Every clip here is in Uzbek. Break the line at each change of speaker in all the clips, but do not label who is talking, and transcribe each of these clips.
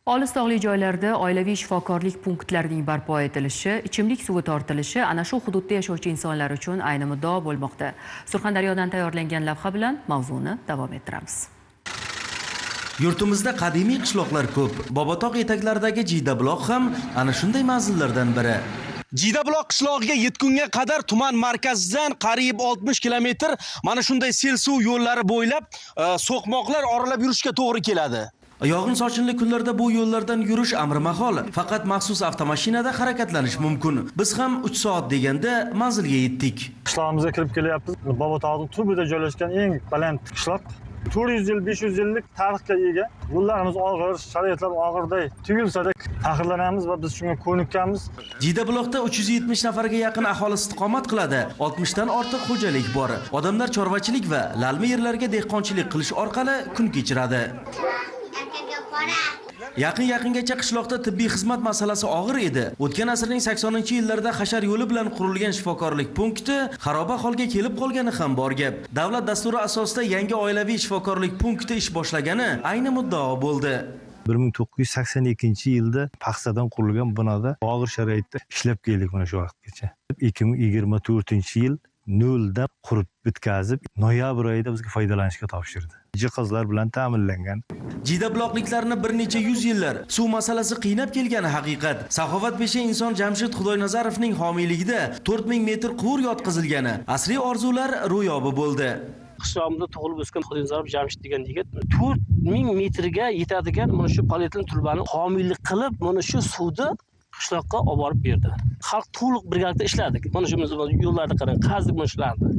Olis tog'li joylarda oilaviy shifokorlik punktlarining barpo etilishi, ichimlik suvi tortilishi ana shu hududda yashovchi insonlar uchun ayni muddao bo'lmoqda. Surxondaryodan tayyorlangan lavha bilan mavzuni davom ettiramiz.
Yurtimizda qadimiy qishloqlar ko'p. Bobotog' etaklaridagi Jiydabuloq ham ana shunday manzillardan biri. Jiydabuloq qishlog'iga yetgunga qadar tuman markazidan qariyb 60 kilometr mana shunday sel suv yo'llari bo'ylab so'qmoqlar oralab yurishga to'g'ri keladi. Yog'in sochinli kunlarda bu yo'llardan yurish amri mahol. Faqat maxsus avtomashinada harakatlanish mumkin. Biz ham 3 soat deganda manzilga yetdik.
Qishlog'imizga kirib kelyapmiz. Bobotog'ning tubida joylashgan eng baland qishloq. 400 yil, 500 yillik tarixga ega. Yo'llarimiz og'ir, sharoitlar og'irday tuyulsa-da faxrlanamiz va biz shunga ko'nikkanmiz.
Jiydabuloqda 370 nafarga yaqin aholi istiqomat qiladi. 60 dan ortiq xo'jalik bor. Odamlar chorvachilik va lalmi yerlarga dehqonchilik qilish orqali kun kechiradi. Yaqingacha qishloqda tibbiy xizmat masalasi og'ir edi. O'tgan asrning 80-yillarida hashar yo'li bilan qurilgan shifokorlik punkti xaroba holga kelib qolgani ham bor gap. Davlat dasturi asosida yangi oilaviy shifokorlik punkti ish boshlagani ayni muddao bo'ldi.
1982-yilda paxsadan qurilgan binoda og'ir sharoitda ishlab keldik mana shu vaqtgacha. 2024-yil noldan qurib bitkazib, noyabr oyida bizga foydalanishga topshirdi. Jihozlar bilan ta'minlangan.
Jiydabuloqliklarni bir necha yuz yillar suv masalasi qiynab kelgani haqiqat. Saxovatpesha inson Jamshid Xudoynazarovning homiyligida 4000 metr quvur yotqizilgani asriy orzular ro'yobi bo'ldi.
Qishlog'imizda tug'ilib o'sgan Xudoynazarov Jamshid degan yigit 4000 metrga yetadigan mana shu polietilen turbani homiylik qilib, mana shu suvni qishloqqa olib borib berdi. Xalq to'liq birgalikda ishladik. Mana shu yo'llarni qarang, qazdik mana shularni.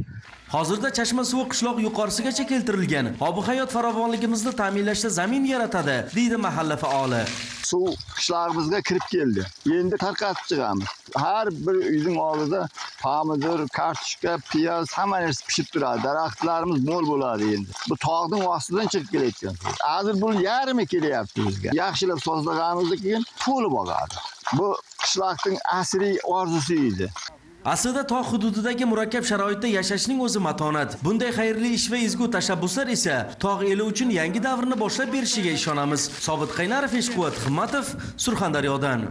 Hozirda chashma suvi qishloq yuqorisigacha keltirilgan. Ob-hayot farovonligimizni ta'minlashda zamin yaratadi, deydi mahalla faoli.
Suv qishlog'imizga kirib keldi. Endi tarqatib chiqamiz. Har bir uyning oldida pomidor, kartoshka, piyoz hamma narsa pishib turadi. Daraxtlarimiz mo'l bo'ladi endi. Bu tog'ning ostidan chiqib kelayotgan. Hozir bu yarmi kelyapti bizga. Yaxshilab sozlaganimizdan keyin to'lib oladi. Bu qishloqning asriy orzusi edi.
Aslida tog' hududidagi murakkab sharoitda yashashning o'zi matonat. Bunday xayrli ish va ezgu tashabbuslar esa tog' eli uchun yangi davrni boshlab berishiga ishonamiz. Sobit Qaynarov, Eshquvvat Himmatov, Surxondaryodan.